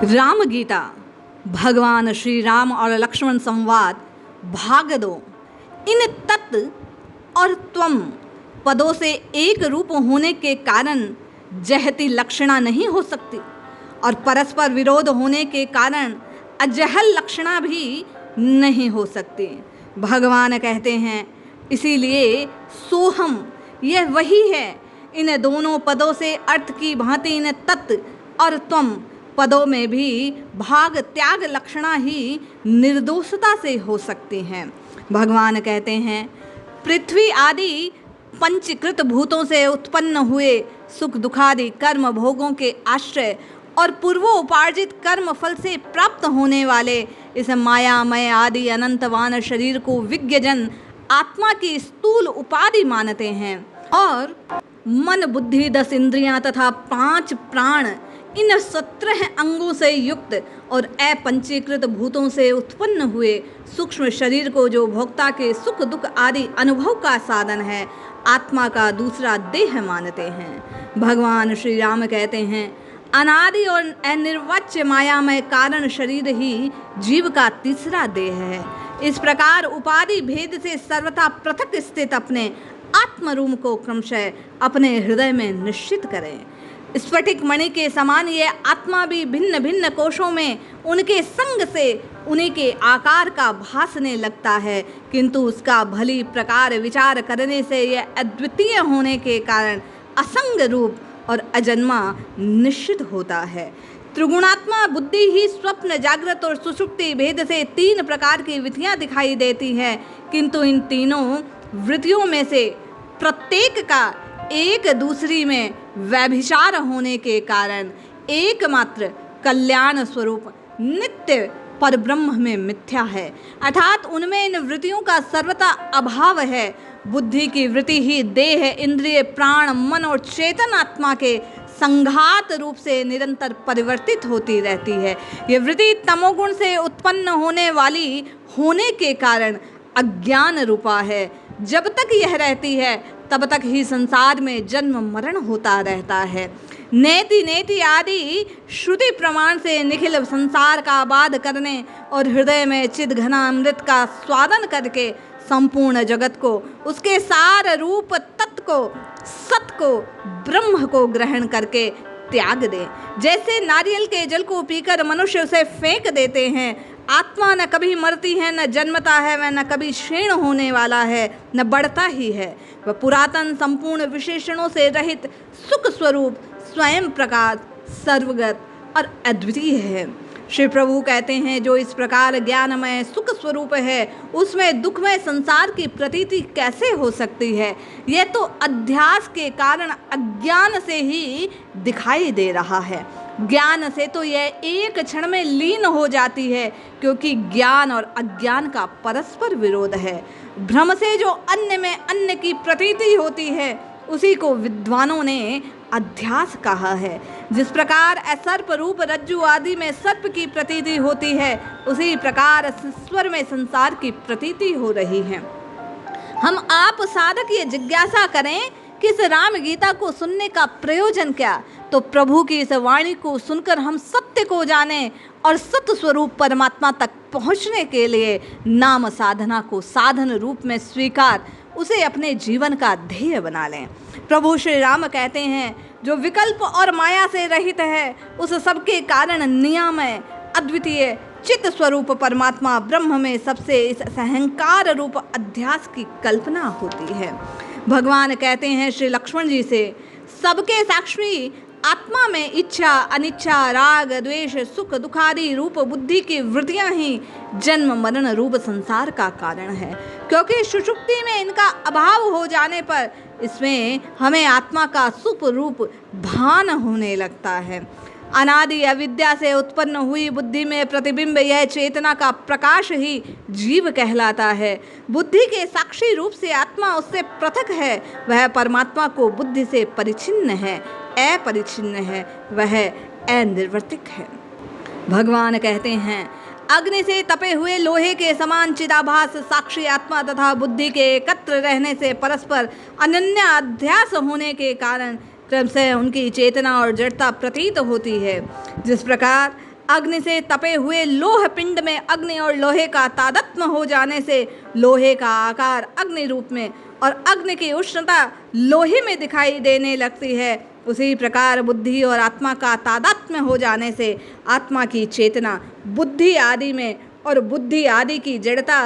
राम गीता भगवान श्री राम और लक्ष्मण संवाद भाग 2। इन तत् और त्वम पदों से एक रूप होने के कारण जहती लक्षणा नहीं हो सकती और परस्पर विरोध होने के कारण अजहल लक्षणा भी नहीं हो सकती। भगवान कहते हैं इसीलिए सोहम यह वही है। इन दोनों पदों से अर्थ की भांति इन तत् और त्वम पदों में भी भाग त्याग लक्षणा ही निर्दोषता से हो सकती हैं। भगवान कहते हैं पृथ्वी आदि पंचीकृत भूतों से उत्पन्न हुए सुख दुखादि कर्म भोगों के आश्रय और पूर्वोपार्जित कर्म फल से प्राप्त होने वाले इस मायामय आदि अनंतवान शरीर को विज्ञजन आत्मा की स्थूल उपाधि मानते हैं और मन बुद्धि 10 इंद्रियां तथा 5 प्राण इन 17 अंगों से युक्त और अपंचीकृत भूतों से उत्पन्न हुए सूक्ष्म शरीर को जो भोक्ता के सुख दुख आदि अनुभव का साधन है आत्मा का दूसरा देह मानते हैं। भगवान श्री राम कहते हैं अनादि और अनिर्वच्य मायामय कारण शरीर ही जीव का तीसरा देह है। इस प्रकार उपाधि भेद से सर्वथा पृथक स्थित अपने आत्मरूप को क्रमशः अपने हृदय में निश्चित करें। स्फटिक मणि के समान ये आत्मा भी भिन्न भिन्न कोशों में उनके संग से उन्हीं के आकार का भासने लगता है, किंतु उसका भली प्रकार विचार करने से यह अद्वितीय होने के कारण असंग रूप और अजन्मा निश्चित होता है। त्रिगुणात्मा बुद्धि ही स्वप्न जागृत और सुषुप्ति भेद से 3 प्रकार की वृत्तियां दिखाई देती है, किंतु इन तीनों वृत्तियों में से प्रत्येक का एक दूसरी में व्यभिचार होने के कारण एकमात्र कल्याण स्वरूप नित्य परब्रह्म में मिथ्या है, अर्थात उनमें इन वृत्तियों का सर्वथा अभाव है। बुद्धि की वृत्ति ही देह इंद्रिय प्राण मन और चेतन आत्मा के संघात रूप से निरंतर परिवर्तित होती रहती है। ये वृत्ति तमोगुण से उत्पन्न होने वाली होने के कारण अज्ञान रूपा है। जब तक यह रहती है तब तक ही संसार में जन्म मरण होता रहता है। नेति नेति आदि श्रुति प्रमाण से निखिल संसार का बाध करने और हृदय में चिद घना अमृत का स्वादन करके संपूर्ण जगत को उसके सार रूप तत्व को सत को ब्रह्म को ग्रहण करके त्याग दे। जैसे नारियल के जल को पीकर मनुष्य उसे फेंक देते हैं, आत्मा न कभी मरती है न जन्मता है, वह न कभी क्षीण होने वाला है न बढ़ता ही है। वह पुरातन संपूर्ण विशेषणों से रहित सुख स्वरूप स्वयं प्रकाश सर्वगत और अद्वितीय है। श्री प्रभु कहते हैं जो इस प्रकार ज्ञानमय सुख स्वरूप है उसमें दुखमय संसार की प्रतीति कैसे हो सकती है। यह तो अध्यास के कारण अज्ञान से ही दिखाई दे रहा है। ज्ञान से तो यह एक क्षण में लीन हो जाती है, क्योंकि ज्ञान और अज्ञान का परस्पर विरोध है। भ्रम से जो अन्य में अन्य की प्रतीति होती है उसी को विद्वानों ने अध्यास कहा है। जिस प्रकार असर्प रूप रज्जु आदि में सर्प की प्रतीति होती है उसी प्रकार ईश्वर में संसार की प्रतीति हो रही है। हम आप साधक ये जिज्ञासा करें कि इस राम गीता को सुनने का प्रयोजन क्या, तो प्रभु की इस वाणी को सुनकर हम सत्य को जानें और सत्य स्वरूप परमात्मा तक पहुँचने के लिए नाम साधना को साधन रूप में स्वीकार उसे अपने जीवन का ध्येय बना लें। प्रभु श्री राम कहते हैं जो विकल्प और माया से रहित है उस सबके कारण नियामय अद्वितीय चित्त स्वरूप परमात्मा ब्रह्म में सबसे इस अहंकार रूप अध्यास की कल्पना होती है। भगवान कहते हैं श्री लक्ष्मण जी से सबके साक्षी आत्मा में इच्छा अनिच्छा राग द्वेष सुख दुखादि रूप बुद्धि की वृत्तियां ही जन्म मरण रूप संसार का कारण है, क्योंकि सुषुप्ति में इनका अभाव हो जाने पर इसमें हमें आत्मा का सुख रूप भान होने लगता है। अनादि अविद्या से उत्पन्न हुई बुद्धि में प्रतिबिंब यह चेतना का प्रकाश ही जीव कहलाता है। बुद्धि के साक्षी रूप से आत्मा उससे पृथक है, वह परमात्मा को बुद्धि से परिचिन्न है, अपरिचिन्न है, वह अनिर्वर्तिक है। भगवान कहते हैं अग्नि से तपे हुए लोहे के समान चिदाभास साक्षी आत्मा तथा बुद्धि के एकत्र रहने से परस्पर अनन्य अध्यास होने के कारण क्रम से उनकी चेतना और जड़ता प्रतीत होती है। जिस प्रकार अग्नि से तपे हुए लोह पिंड में अग्नि और लोहे का तादात्म्य हो जाने से लोहे का आकार अग्नि रूप में और अग्नि की उष्णता लोहे में दिखाई देने लगती है। उसी प्रकार बुद्धि और आत्मा का तादात्म्य हो जाने से आत्मा की चेतना बुद्धि आदि में और बुद्धि आदि की जड़ता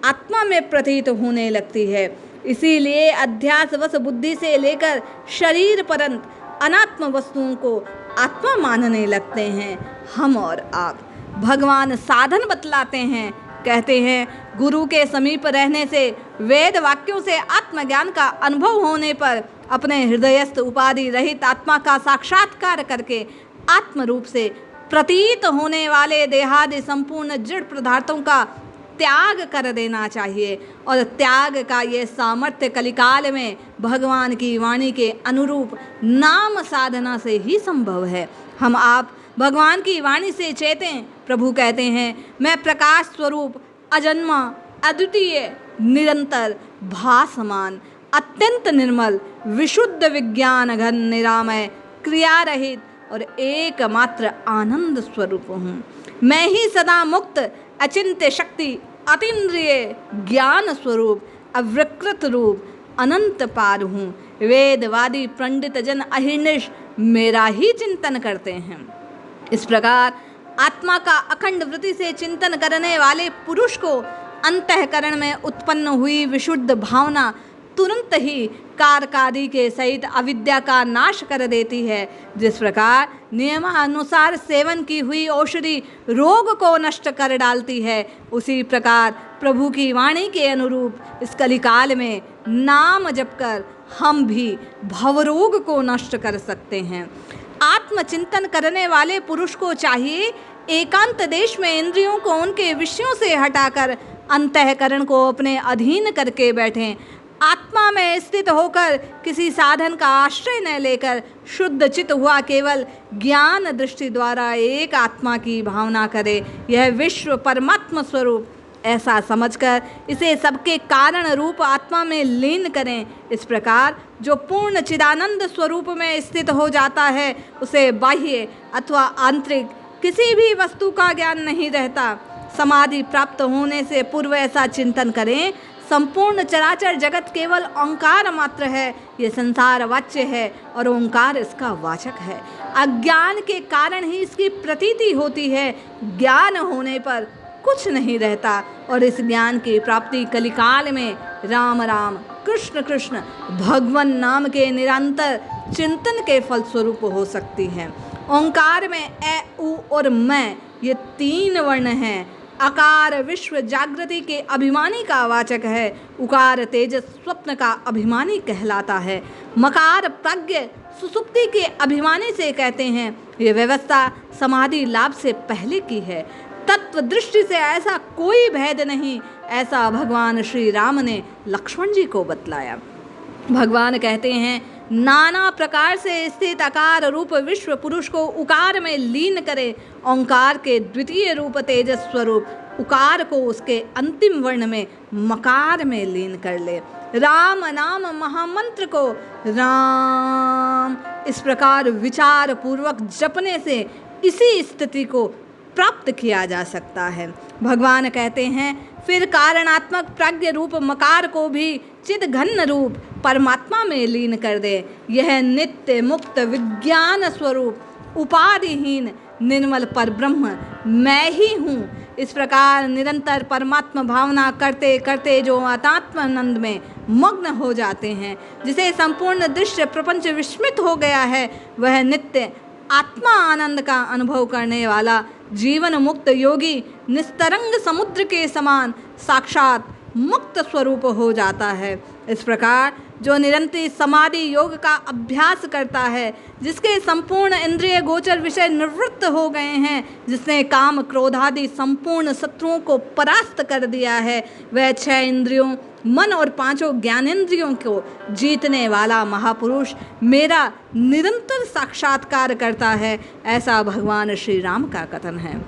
आत्मा में प्रतीत होने लगती है। इसीलिए अध्यासवश बुद्धि से लेकर शरीर पर्यंत अनात्म वस्तुओं को आत्मा मानने लगते हैं। हम और आप भगवान साधन बतलाते हैं, कहते हैं गुरु के समीप रहने से, वेद वाक्यों से आत्मज्ञान का अनुभव होने पर, अपने हृदयस्थ उपाधि रहित आत्मा का साक्षात्कार करके आत्म रूप से प्रतीत होने वाले देहादि संपूर्ण जड़ पदार्थों का त्याग कर देना चाहिए। और त्याग का ये सामर्थ्य कलिकाल में भगवान की वाणी के अनुरूप नाम साधना से ही संभव है। हम आप भगवान की वाणी से चेतें। प्रभु कहते हैं, मैं प्रकाश स्वरूप, अजन्मा, अद्वितीय, निरंतर, भासमान, अत्यंत निर्मल, विशुद्ध विज्ञान घन, निरामय, क्रिया रहित और एकमात्र आनंद स्वरूप हूँ। मैं ही सदा मुक्त, अचिंत्य शक्ति, अतीन्द्रिय ज्ञान स्वरूप, अविकृत रूप, अनंत पार हूँ। वेदवादी पंडित जन अहिर्निश मेरा ही चिंतन करते हैं। इस प्रकार आत्मा का अखंड वृत्ति से चिंतन करने वाले पुरुष को अंतःकरण में उत्पन्न हुई विशुद्ध भावना तुरंत ही कारकादि के सहित अविद्या का नाश कर देती है। जिस प्रकार नियमानुसार सेवन की हुई औषधि रोग को नष्ट कर डालती है, उसी प्रकार प्रभु की वाणी के अनुरूप इस कलिकाल में नाम जपकर हम भी भवरोग को नष्ट कर सकते हैं। आत्मचिंतन करने वाले पुरुष को चाहिए एकांत देश में इंद्रियों को उनके विषयों से हटाकर अंतःकरण को अपने अधीन करके बैठें। आत्मा में स्थित होकर किसी साधन का आश्रय न लेकर शुद्ध चित्त हुआ केवल ज्ञान दृष्टि द्वारा एक आत्मा की भावना करे। यह विश्व परमात्मा स्वरूप ऐसा समझकर इसे सबके कारण रूप आत्मा में लीन करें। इस प्रकार जो पूर्ण चिदानंद स्वरूप में स्थित हो जाता है, उसे बाह्य अथवा आंतरिक किसी भी वस्तु का ज्ञान नहीं रहता। समाधि प्राप्त होने से पूर्व ऐसा चिंतन करें, संपूर्ण चराचर जगत केवल ओंकार मात्र है। ये संसार वाच्य है और ओंकार इसका वाचक है। अज्ञान के कारण ही इसकी प्रतीति होती है। ज्ञान होने पर कुछ नहीं रहता और इस ज्ञान की प्राप्ति कलिकाल में राम राम, कृष्ण कृष्ण, भगवन नाम के निरंतर चिंतन के फलस्वरूप हो सकती है। ओंकार में ए, उ और मैं ये तीन वर्ण हैं। अकार विश्व जागृति के अभिमानी का वाचक है। उकार तेजस स्वप्न का अभिमानी कहलाता है। मकार प्रज्ञ सुसुप्ति के अभिमानी से कहते हैं। ये व्यवस्था समाधि लाभ से पहले की है। तत्व दृष्टि से ऐसा कोई भेद नहीं, ऐसा भगवान श्री राम ने लक्ष्मण जी को बतलाया। भगवान कहते हैं, नाना प्रकार से स्थित आकार रूप विश्व पुरुष को उकार में लीन करे। ओंकार के द्वितीय रूप तेजस स्वरूप उकार को उसके अंतिम वर्ण में मकार में लीन कर ले। राम नाम महामंत्र को राम इस प्रकार विचार पूर्वक जपने से इसी स्थिति को प्राप्त किया जा सकता है। भगवान कहते हैं, फिर कारणात्मक प्राज्ञ रूप मकार को भी चिद घन रूप परमात्मा में लीन कर दे। यह नित्य मुक्त विज्ञान स्वरूप उपाधिहीन निर्मल परब्रह्म मैं ही हूँ। इस प्रकार निरंतर परमात्मा भावना करते करते जो आत्मानंद में मग्न हो जाते हैं, जिसे संपूर्ण दृश्य प्रपंच विस्मित हो गया है, वह नित्य आत्मा आनंद का अनुभव करने वाला जीवन मुक्त योगी निस्तरंग समुद्र के समान साक्षात मुक्त स्वरूप हो जाता है। इस प्रकार जो निरंतर समाधि योग का अभ्यास करता है, जिसके संपूर्ण इंद्रिय गोचर विषय निवृत्त हो गए हैं, जिसने काम क्रोधादि संपूर्ण शत्रुओं को परास्त कर दिया है, वह 6 इंद्रियों मन और 5 ज्ञानेंद्रियों को जीतने वाला महापुरुष मेरा निरंतर साक्षात्कार करता है। ऐसा भगवान श्री राम का कथन है।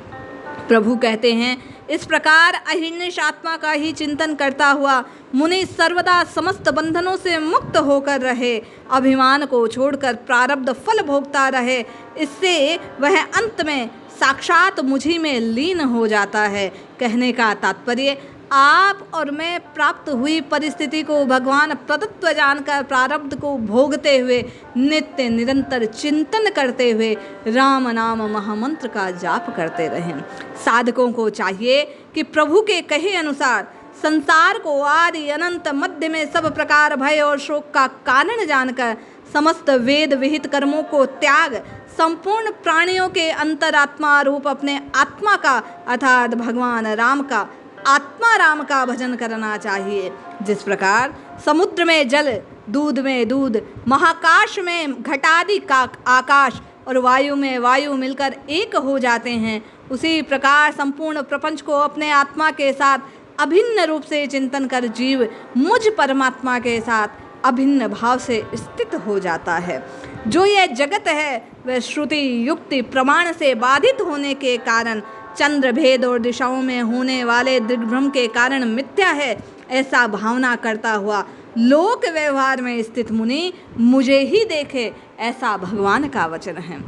प्रभु कहते हैं, इस प्रकार अहिर्निश आत्मा का ही चिंतन करता हुआ मुनि सर्वदा समस्त बंधनों से मुक्त होकर रहे, अभिमान को छोड़कर प्रारब्ध फल भोगता रहे। इससे वह अंत में साक्षात मुझी में लीन हो जाता है। कहने का तात्पर्य, आप और मैं प्राप्त हुई परिस्थिति को भगवान प्रदत्त जानकर प्रारब्ध को भोगते हुए नित्य निरंतर चिंतन करते हुए राम नाम महामंत्र का जाप करते रहें। साधकों को चाहिए कि प्रभु के कहे अनुसार संसार को आदि अनंत मध्य में सब प्रकार भय और शोक का कारण जानकर समस्त वेद विहित कर्मों को त्याग संपूर्ण प्राणियों के अंतरात्मा रूप अपने आत्मा का अर्थात भगवान राम का आत्मा राम का भजन करना चाहिए। जिस प्रकार समुद्र में जल, दूध में दूध, महाकाश में घटादि का आकाश और वायु में वायु मिलकर एक हो जाते हैं, उसी प्रकार संपूर्ण प्रपंच को अपने आत्मा के साथ अभिन्न रूप से चिंतन कर जीव मुझ परमात्मा के साथ अभिन्न भाव से स्थित हो जाता है। जो यह जगत है वह श्रुति युक्ति प्रमाण से बाधित होने के कारण चंद्र भेद और दिशाओं में होने वाले दिग्भ्रम के कारण मिथ्या है, ऐसा भावना करता हुआ लोक व्यवहार में स्थित मुनि मुझे ही देखे, ऐसा भगवान का वचन है।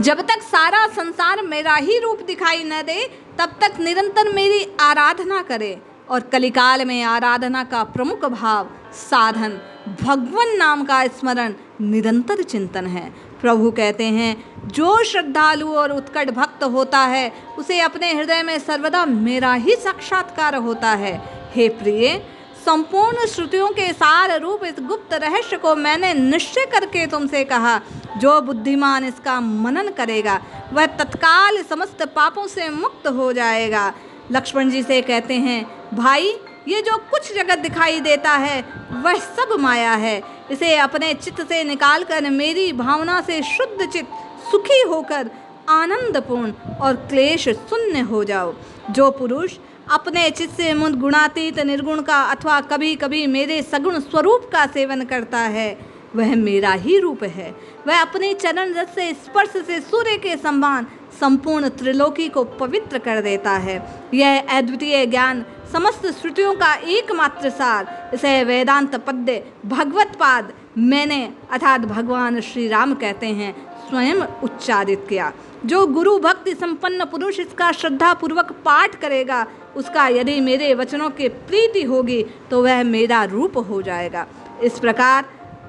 जब तक सारा संसार मेरा ही रूप दिखाई न दे तब तक निरंतर मेरी आराधना करे, और कलिकाल में आराधना का प्रमुख भाव साधन भगवान नाम का स्मरण निरंतर चिंतन है। प्रभु कहते हैं, जो श्रद्धालु और उत्कट भक्त होता है उसे अपने हृदय में सर्वदा मेरा ही साक्षात्कार होता है। हे प्रिय, संपूर्ण श्रुतियों के सार रूप इस गुप्त रहस्य को मैंने निश्चय करके तुमसे कहा। जो बुद्धिमान इसका मनन करेगा वह तत्काल समस्त पापों से मुक्त हो जाएगा। लक्ष्मण जी से कहते हैं, भाई, ये जो कुछ जगत दिखाई देता है वह सब माया है। इसे अपने चित्त से निकालकर मेरी भावना से शुद्ध चित्त सुखी होकर आनंदपूर्ण और क्लेश शून्य हो जाओ। जो पुरुष अपने चित्त से मुद गुणातीत निर्गुण का अथवा कभी कभी मेरे सगुण स्वरूप का सेवन करता है वह मेरा ही रूप है। वह अपने चरण रस से स्पर्श से सूर्य के समान संपूर्ण त्रिलोकी को पवित्र कर देता है। यह अद्वितीय ज्ञान समस्त श्रुतियों का एकमात्र सार, इसे वेदांत पद्य भगवत पाद मैंने अर्थात भगवान श्री राम कहते हैं स्वयं उच्चारित किया। जो गुरु भक्ति संपन्न पुरुष इसका श्रद्धा पूर्वक पाठ करेगा उसका यदि मेरे वचनों के प्रीति होगी तो वह मेरा रूप हो जाएगा। इस प्रकार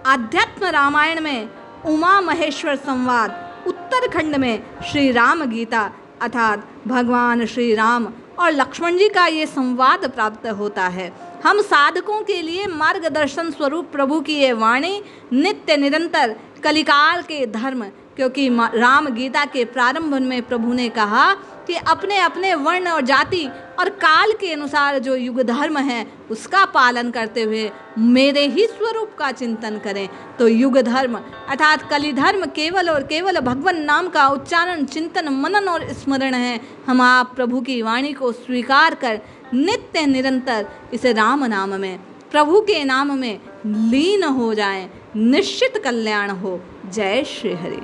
आध्यात्म रामायण में उमा महेश्वर संवाद, उत्तरखंड में श्री राम गीता अर्थात भगवान श्री राम और लक्ष्मण जी का ये संवाद प्राप्त होता है। हम साधकों के लिए मार्गदर्शन स्वरूप प्रभु की ये वाणी नित्य निरंतर कलिकाल के धर्म, क्योंकि राम गीता के प्रारंभ में प्रभु ने कहा कि अपने अपने वर्ण और जाति और काल के अनुसार जो युग धर्म है उसका पालन करते हुए मेरे ही स्वरूप का चिंतन करें। तो युग धर्म अर्थात कलि धर्म केवल और केवल भगवान नाम का उच्चारण, चिंतन, मनन और स्मरण है। हम आप प्रभु की वाणी को स्वीकार कर नित्य निरंतर इस राम नाम में, प्रभु के नाम में लीन हो जाएं, निश्चित कल्याण हो। जय श्री हरि।